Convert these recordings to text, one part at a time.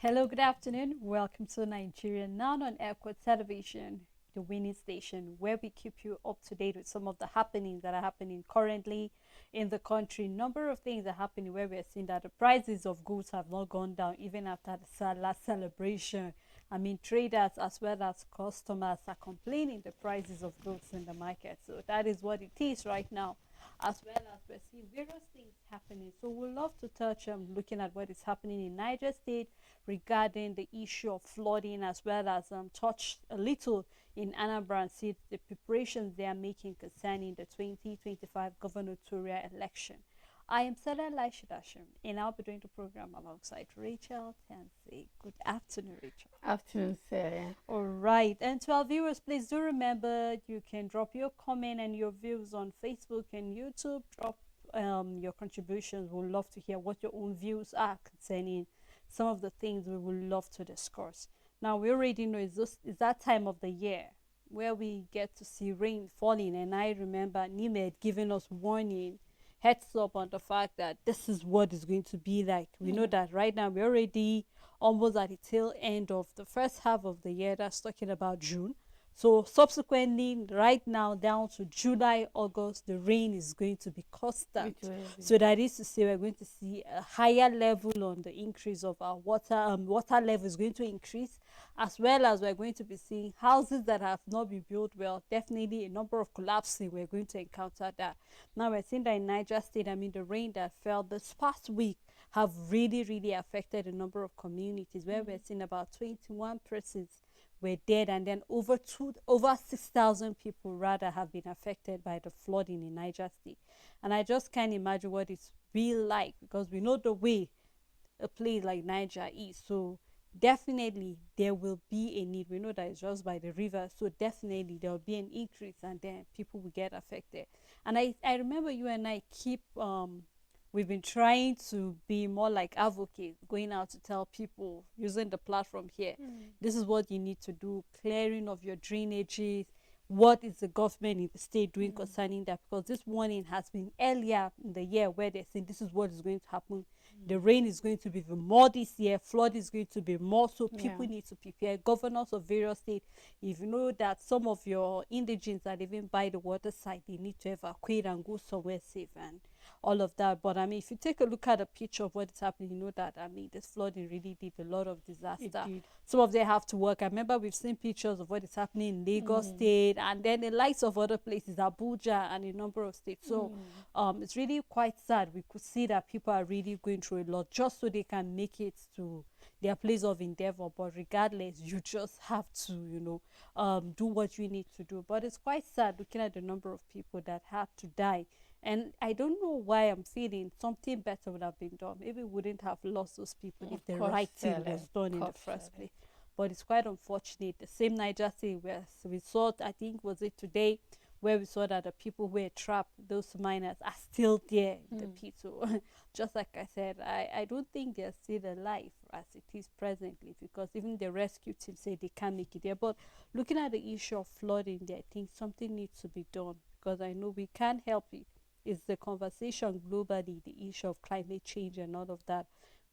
Hello, good afternoon. Welcome to Nigeria Now on Airport Television, the winning station, where we keep you up to date with some of the happenings that are happening currently in the country. Number of things are happening where we are seeing that the prices of goods have not gone down even after the last celebration. I mean, traders as well as customers are complaining the prices of goods in the market. So that is what it is right now, as well as we're seeing various things happening. So we'd love to touch on looking at what is happening in Niger State regarding the issue of flooding, as well as touch a little in Anambra and see the preparations they are making concerning the 2025 gubernatorial election. I am Sada Laishidashim, and I'll be doing the program alongside Rachel Tansey. Good afternoon, Rachel. Afternoon, Sarah. All right, and to our viewers, please do remember you can drop your comment and your views on Facebook and YouTube. Drop your contributions. We'd love to hear what your own views are concerning some of the things we would love to discuss. Now, we already know it's that time of the year where we get to see rain falling, and I remember Nime had given us warning, heads up on the fact that this is what it's going to be like. We know that right now we're already almost at the tail end of the first half of the year. That's talking about June. So subsequently, right now down to July, August, the rain is going to be constant. It will be. So that is to say, we're going to see a higher level on the increase of our water. Water level is going to increase, as well as we're going to be seeing houses that have not been built well. Definitely, a number of collapsing. We're going to encounter that. Now we're seeing that in Niger State. I mean, the rain that fell this past week have really affected a number of communities where we're seeing about 21 persons were dead, and then over 6,000 people rather have been affected by the flooding in Niger State. And I just can't imagine what it's real like, because we know the way a place like Niger is. So definitely there will be a need. We know that it's just by the river, so definitely there will be an increase, and then people will get affected. And I remember you and I keep we've been trying to be more like advocates, going out to tell people using the platform here, this is what you need to do, clearing of your drainages. What is the government in the state doing concerning that? Because this warning has been earlier in the year where they're saying this is what is going to happen. The rain is going to be even more this year, flood is going to be more, so Yeah. people need to prepare. Governors of various states, if you know that some of your indigents that even by the water side, they need to evacuate and go somewhere safe and all of that. But I mean, if you take a look at a picture of what is happening, you know that I mean, this flooding really did a lot of It disaster. did. Some of them have to work. I remember we've seen pictures of what is happening in Lagos State, and then the likes of other places, Abuja, and a number of states. So it's really quite sad. We could see that people are really going through a lot just so they can make it to their place of endeavor. But regardless, you just have to, do what you need to do. But it's quite sad looking at the number of people that had to die. And I don't know why I'm feeling something better would have been done. Maybe we wouldn't have lost those people if Of the course, right thing Sarah. was done Of in the course, first Sarah. place. But it's quite unfortunate. The same Niger State where we saw, I think, was it today, where we saw that the people who were trapped, those miners, are still there in the pit. So, just like I said, I don't think they're still alive as it is presently, because even the rescue team say they can't make it there. But looking at the issue of flooding there, I think something needs to be done, because I know we can't help it. It's the conversation globally, the issue of climate change and all of that.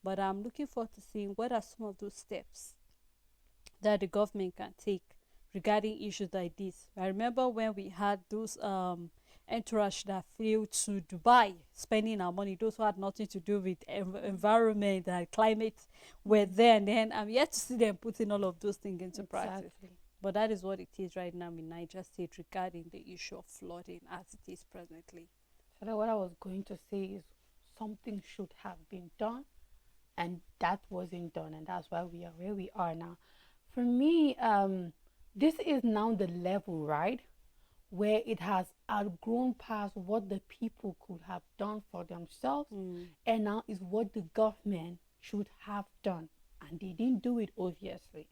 But I'm looking forward to seeing what are some of those steps that the government can take regarding issues like this. I remember when we had those entourage that flew to Dubai spending our money, those who had nothing to do with environment and climate were there, and then I'm yet to see them putting all of those things into practice. Exactly. But that is what it is right now in Niger State regarding the issue of flooding as it is presently. So that what I was going to say is something should have been done, and that wasn't done, and that's why we are where we are now. For me, this is now the level, right, where it has outgrown past what the people could have done for themselves, and now is what the government should have done, and they didn't do it, obviously.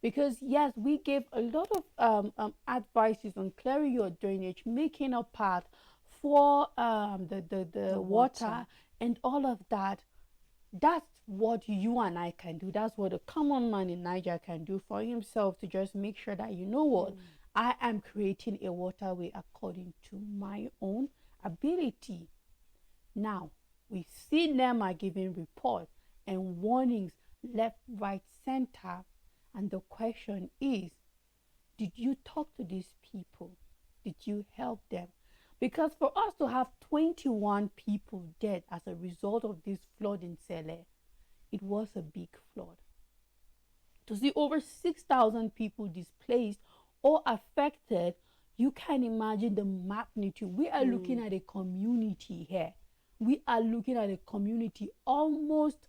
Because yes, we gave a lot of advices on clearing your drainage, making a path for the The water. water and all of that. That's what you and I can do. That's what a common man in Niger can do for himself, to just make sure that, you know what, I am creating a waterway according to my own ability. Now, we see them are giving reports and warnings left, right, center. And the question is, did you talk to these people? Did you help them? Because for us to have 21 people dead as a result of this flood in Sele, it was a big flood. To see over 6,000 people displaced or affected, you can imagine the magnitude. We are looking at a community here. We are looking at a community almost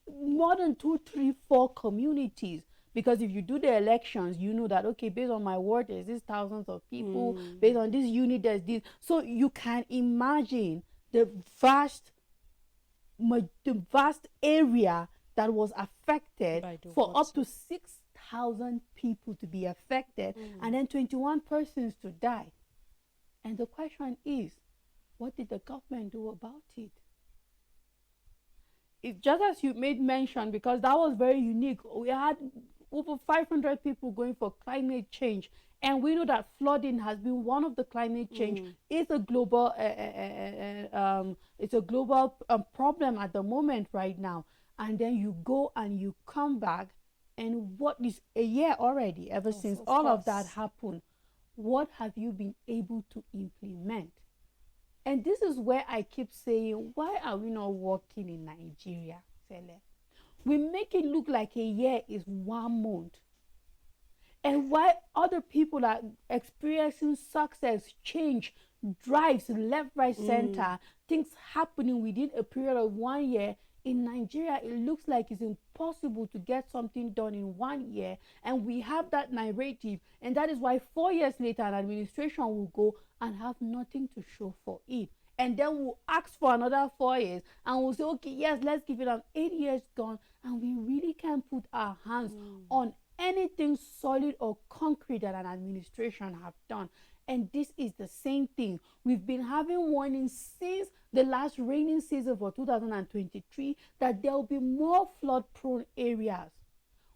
more than two, three, four communities. Because if you do the elections, you know that, okay, based on my ward, there's these thousands of people. Based on this unit, there's this. So you can imagine the vast area that was affected, for up to 6,000 people to be affected, and then 21 persons to die. And the question is, what did the government do about it? It just as you made mention, because that was very unique. We had over 500 people going for climate change, and we know that flooding has been one of the climate change. It's a global problem at the moment right now. And then you go and you come back, and what is a year already ever since all of that happened? What have you been able to implement? And this is where I keep saying, why are we not working in Nigeria, Sele? We make it look like a year is 1 month. And why other people are experiencing success, change, drives, left, right, center, things happening within a period of 1 year. In Nigeria, it looks like it's impossible to get something done in 1 year. And we have that narrative. And that is why 4 years later, an administration will go and have nothing to show for it. And then we'll ask for another 4 years. And we'll say, okay, yes, let's give it an 8 years gone. And we really can't put our hands on anything solid or concrete that an administration have done. And this is the same thing. We've been having warnings since the last raining season for 2023 that there will be more flood prone areas.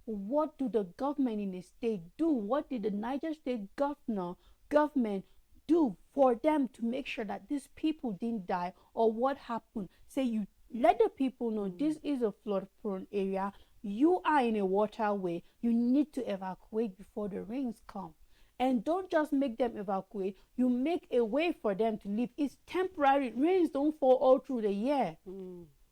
What do the government in the state do? What did the Niger State government do for them to make sure that these people didn't die? Or what happened? Say you let the people know this is a flood prone area. You are in a waterway. You need to evacuate before the rains come. And don't just make them evacuate, you make a way for them to live. It's temporary. Rains don't fall all through the year.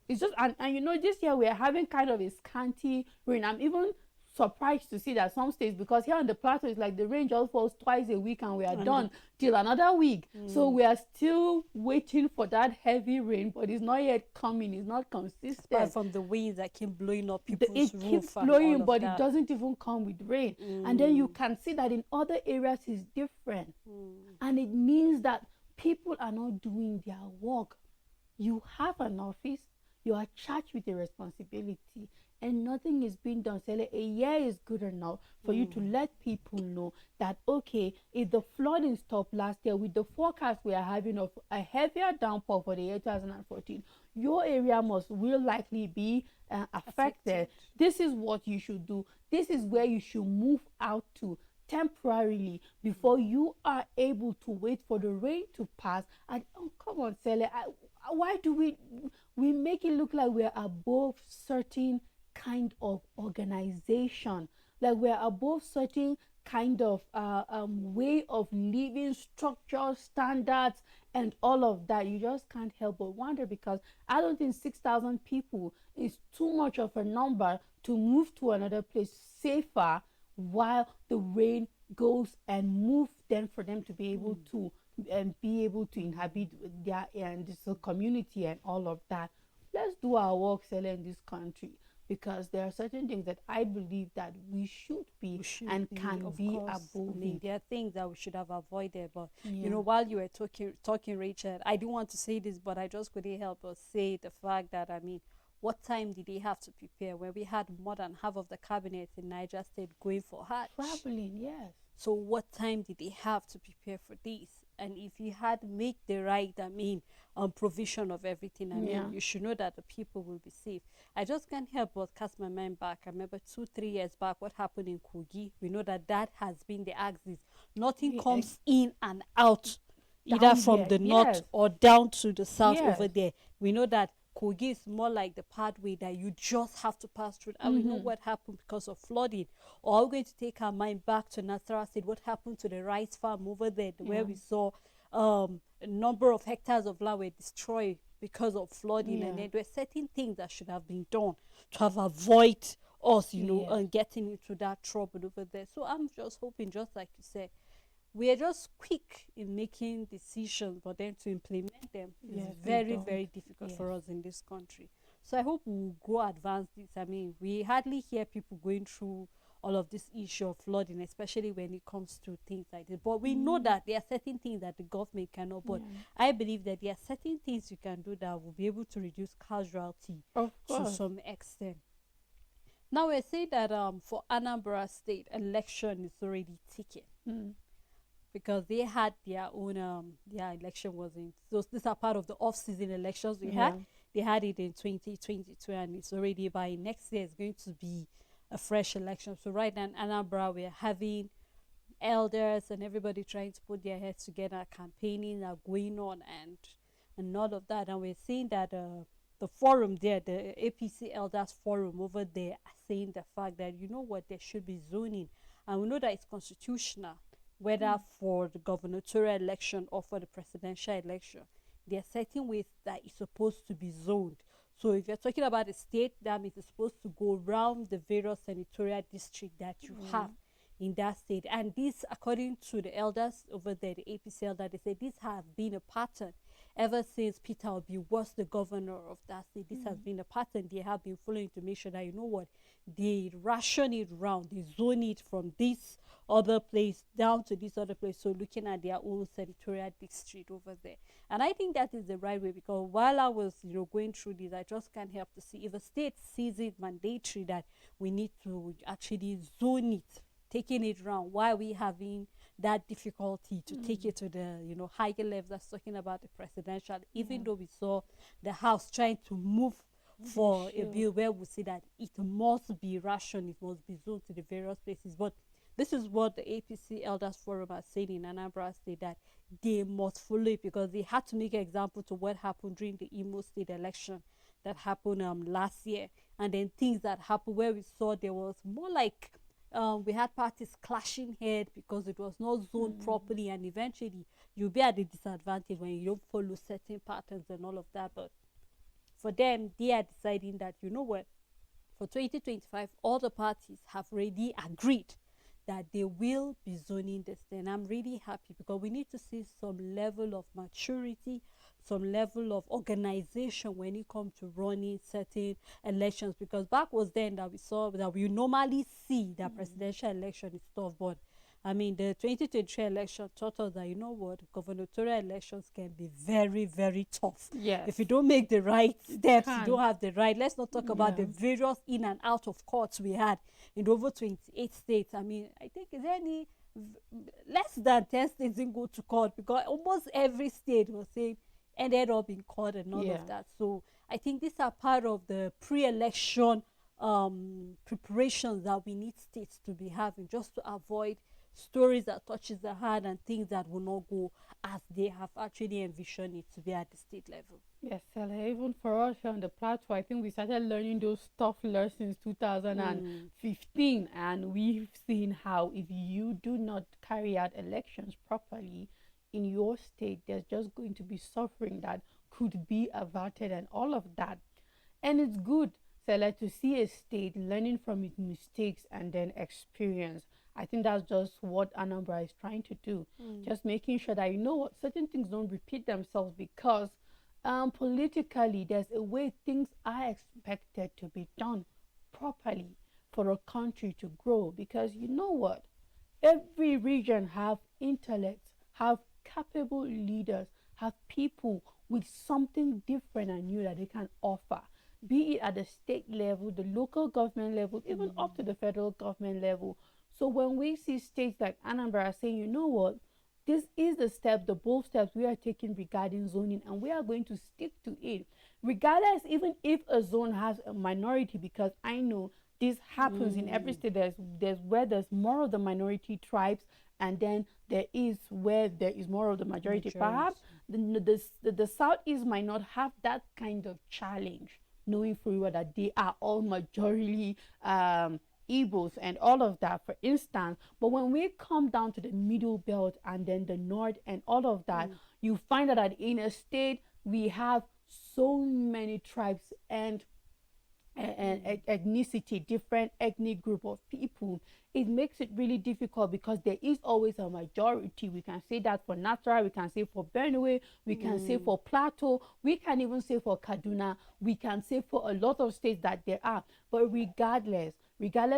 It's just, and you know, this year we are having kind of a scanty rain. I'm even surprised to see that some states, because here on the plateau it's like the rain just falls twice a week and we are done till another week. So we are still waiting for that heavy rain, but it's not yet coming. It's not consistent. Apart from the winds that keep blowing up people's roof, it keeps blowing, but it doesn't even come with rain. And then you can see that in other areas it's different. And it means that people are not doing their work. You have an office, you are charged with a responsibility, and nothing is being done. So a year is good enough for you to let people know that, okay, if the flooding stopped last year, with the forecast we are having of a heavier downpour for the year 2014, your area will likely be affected. This is what you should do. This is where you should move out to temporarily before you are able to wait for the rain to pass. And oh, come on, Sele, why do we make it look like we're above certain kind of organization, like we're above certain kind of way of living, structure, standards, and all of that? You just can't help but wonder, because I don't think 6,000 people is too much of a number to move to another place safer while the rain goes and move them, for them to be able to inhabit their this community and all of that. Let's do our work, Sele, in this country, because there are certain things that I believe that we should be and can be above. I mean, there are things that we should have avoided, but you know, while you were talking, Rachel, I didn't want to say this, but I just couldn't help but say the fact that, I mean, what time did they have to prepare when we had more than half of the cabinet in Niger State going for Hajj? Traveling, yes. So what time did they have to prepare for this? And if you had make the right, I mean, provision of everything, I mean, you should know that the people will be safe. I just can't help but cast my mind back. I remember 2-3 years back what happened in Kogi. We know that has been the axis. Nothing comes in and out, either from the north or down to the south over there. We know that Kogi is more like the pathway that you just have to pass through. And we know what happened because of flooding. Or are we going to take our mind back to Nasarawa State? What happened to the rice farm over there, where we saw a number of hectares of land were destroyed because of flooding, and then there were certain things that should have been done to have avoid us, getting into that trouble over there. So I'm just hoping, just like you said, we are just quick in making decisions, but then to implement them is very, very difficult for us in this country. So I hope we'll go advance this. I mean, we hardly hear people going through all of this issue of flooding, especially when it comes to things like this. But we know that there are certain things that the government cannot. But I believe that there are certain things you can do that will be able to reduce casualty to some extent. Now we're saying that for Anambra State, election is already ticking. Because they had their own their election was in, so these are part of the off-season elections we had. They had it in 2022, and it's already by next year it's going to be a fresh election. So right now in Anambra we're having elders and everybody trying to put their heads together, campaigning are going on, and all of that. And we're seeing that the forum there, the APC Elders Forum over there, are saying the fact that, you know what, there should be zoning, and we know that it's constitutional, whether for the gubernatorial election or for the presidential election. There are certain ways that it's supposed to be zoned. So if you're talking about a state, that means it's supposed to go around the various senatorial districts that you have in that state. And this, according to the elders over there, the APC elder, they say this has been a pattern ever since Peter Obi was the governor of that state. This has been a pattern they have been following to make sure that, you know what, they ration it round, they zone it from this other place down to this other place, so looking at their own senatorial district over there. And I think that is the right way, because while I was going through this, I just can't help to see if a state sees it mandatory that we need to actually zone it, taking it round, why are we having that difficulty to take it to the higher levels? That's talking about the presidential, even though we saw the House trying to move for a bill where we see that it must be rationed, it must be zoned to the various places. But this is what the APC Elders Forum are saying in Anambra State, that they must follow it, because they had to make an example to what happened during the Imo State election that happened last year, and then things that happened where we saw there was more like we had parties clashing head because it was not zoned properly, and eventually you'll be at a disadvantage when you don't follow certain patterns and all of that. But for them, they are deciding that, you know what, for 2025, all the parties have already agreed that they will be zoning this thing. I'm really happy, because we need to see some level of maturity, some level of organization when it comes to running certain elections. Because back was then that we saw that we normally see that presidential election is tough, but I mean, the 2023 election taught us that, you know what, gubernatorial elections can be very, very tough. Yes. If you don't make the right steps, you don't have the right. Let's not talk about the various in and out of courts we had in over 28 states. I mean, I think, is there any less than 10 states didn't go to court, because almost every state was saying ended up in court and all of that. So I think these are part of the pre-election preparations that we need states to be having, just to avoid stories that touches the heart and things that will not go as they have actually envisioned it to be at the state level. Yes, Stella, even for us here on the platform, I think we started learning those tough lessons 2015, and we've seen how if you do not carry out elections properly in your state, there's just going to be suffering that could be averted and all of that. And it's good, Stella, to see a state learning from its mistakes and then experience. I think that's just what Anambra is trying to do. Just making sure that, you know what, certain things don't repeat themselves, because politically there's a way things are expected to be done properly for a country to grow. Because you know what, every region have intellects, have capable leaders, have people with something different and new that they can offer, be it at the state level, the local government level, even up to the federal government level. So when we see states like Anambra saying, you know what, this is the step, the bold steps we are taking regarding zoning, and we are going to stick to it, regardless, even if a zone has a minority, because I know this happens in every state. There's where there's more of the minority tribes, and then there is where there is more of the majority. Perhaps the Southeast might not have that kind of challenge, knowing for you that they are all majority Igbos and all of that, for instance. But when we come down to the middle belt and then the north and all of that, you find that in a state we have so many tribes and ethnicity, different ethnic group of people. It makes it really difficult because there is always a majority. We can say that for Natural, we can say for Benue, we can say for Plateau, we can even say for Kaduna, we can say for a lot of states that there are. But regardless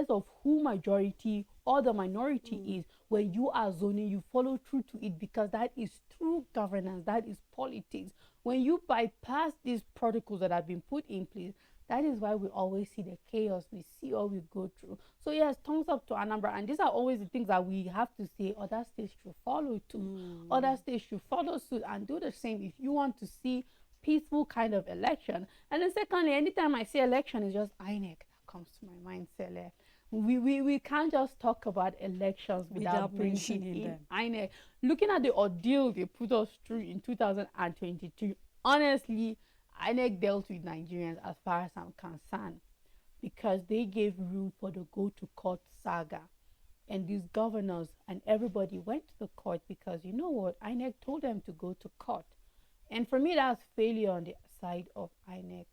of who majority or the minority is, when you are zoning, you follow through to it because that is true governance, that is politics. When you bypass these protocols that have been put in place, that is why we always see the chaos we see or we go through. So yes, thumbs up to Anambra. And these are always the things that we have to say other states should follow too. Other states should follow suit and do the same if you want to see peaceful kind of election. And then secondly, anytime I say election, it's just INEC that comes to my mind, Sele. We can't just talk about elections without bringing in INEC. Looking at the ordeal they put us through in 2022, honestly, INEC dealt with Nigerians as far as I'm concerned because they gave room for the go to court saga. And these governors and everybody went to the court because you know what? INEC told them to go to court. And for me, that's failure on the side of INEC.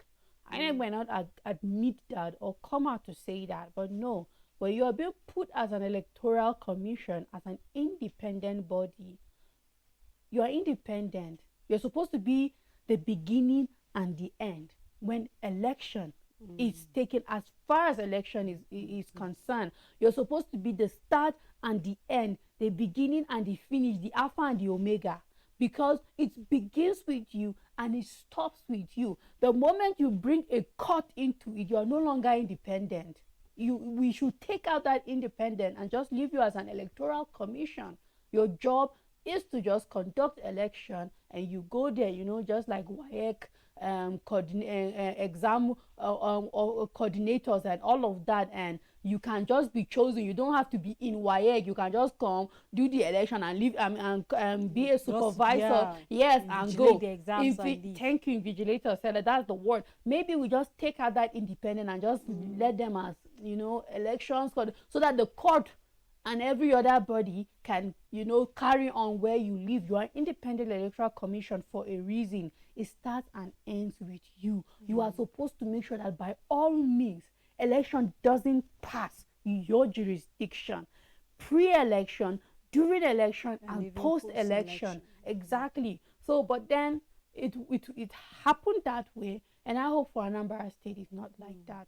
INEC might not admit that or come out to say that, but no. When you are being put as an electoral commission, as an independent body, you are independent. You're supposed to be the beginning and the end when election is taken. As far as election is concerned, you're supposed to be the start and the end, the beginning and the finish, the alpha and the omega, because it begins with you and it stops with you. The moment you bring a cut into it, you are no longer independent. We should take out that independent and just leave you as an electoral commission. Your job is to just conduct election and you go there, just like WAEC, exam coordinators and all of that, and you can just be chosen. You don't have to be in WAEC. You can just come, do the election and leave and be a supervisor. Yes, and go. The exams Thank you, invigilator said that's the word. Maybe we just take out that independent and just let them as elections so that the court and every other body can, carry on where you live. You are independent electoral commission for a reason. It starts and ends with you. You are supposed to make sure that by all means, election doesn't pass your jurisdiction. Pre-election, during election, and post-election. Exactly. So, but then it happened that way. And I hope for Anambra State it's not like that.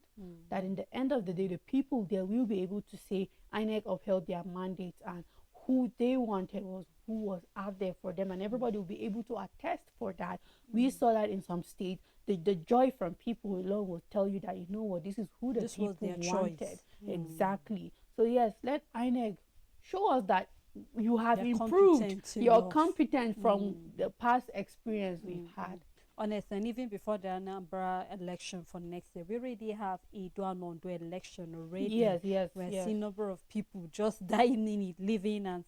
That in the end of the day, the people there will be able to say INEC upheld their mandates and who they wanted was who was out there for them, and everybody will be able to attest for that. We saw that in some states. The joy from people alone will tell you that, what, this is who the people wanted. Exactly. So yes, let INEC show us that you have improved. You're competent from the past experience we've had. Honest, and even before the Anambra election for next year, we already have a Duanondo election already. Yes. We're seeing a number of people just dying in it, living and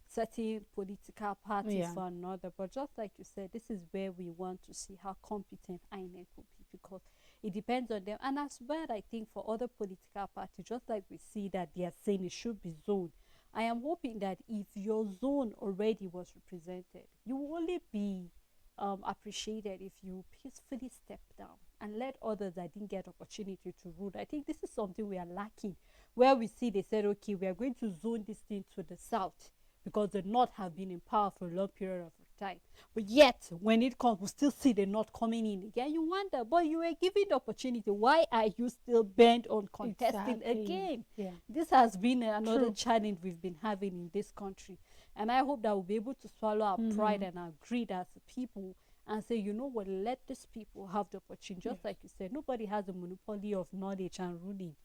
setting political parties for another. But just like you said, this is where we want to see how competent INEC will be, because it depends on them. And as well, I think for other political parties, just like we see that they are saying it should be zoned, I am hoping that if your zone already was represented, you will only be appreciated if you peacefully step down and let others that didn't get opportunity to rule. I think this is something we are lacking, where we see they said, okay, we are going to zone this thing to the south because the north have been in power for a long period of time. But yet, when it comes, we still see the north coming in again. You wonder, but you were given the opportunity. Why are you still bent on contesting again? Yeah. This has been another challenge we've been having in this country. And I hope that we'll be able to swallow our pride and our greed as a people and say, you know what, let these people have the opportunity. Just like you said, nobody has a monopoly of knowledge and ruling.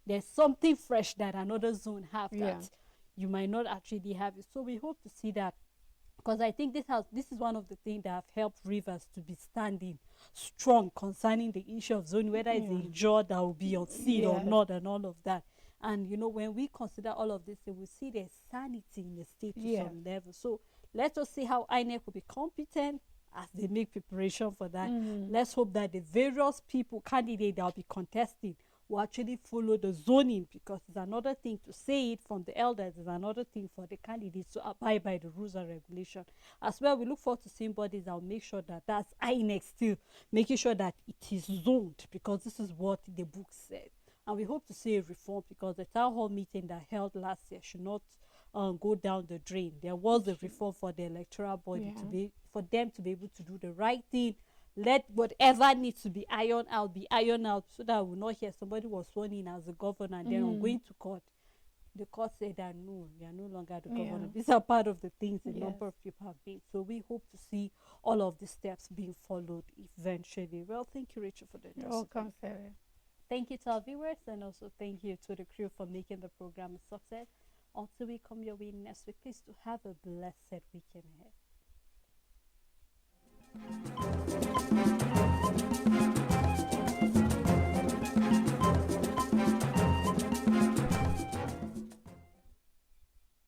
There's something fresh that another zone have that you might not actually have it. So we hope to see that, because I think this is one of the things that have helped Rivers to be standing strong concerning the issue of zoning, whether it's a judge that will be on seat or not, and all of that. And when we consider all of this, we see there's sanity in the state to some level. So Let us see how INEC will be competent as they make preparation for that. Mm. Let's hope that the various people, candidates that will be contesting, will actually follow the zoning, because it's another thing to say it from the elders, it's another thing for the candidates to abide by the rules and regulation. As well, we look forward to seeing bodies that will make sure that that's INEC still making sure that it is zoned, because this is what the book said. And we hope to see a reform, because the town hall meeting that held last year should not go down the drain. There was a reform for the electoral body to be, for them to be able to do the right thing. Let whatever needs to be ironed out be ironed out, so that we'll not hear somebody was sworn in as a governor and then on going to court, the court said that no, you are no longer the governor. These are part of the things a number of people have been. So we hope to see all of the steps being followed eventually. Well, thank you, Rachel, for the You're welcome, Sarah. Thank you to our viewers, and also thank you to the crew for making the program a success. Until we come your way next week, please do have a blessed weekend ahead.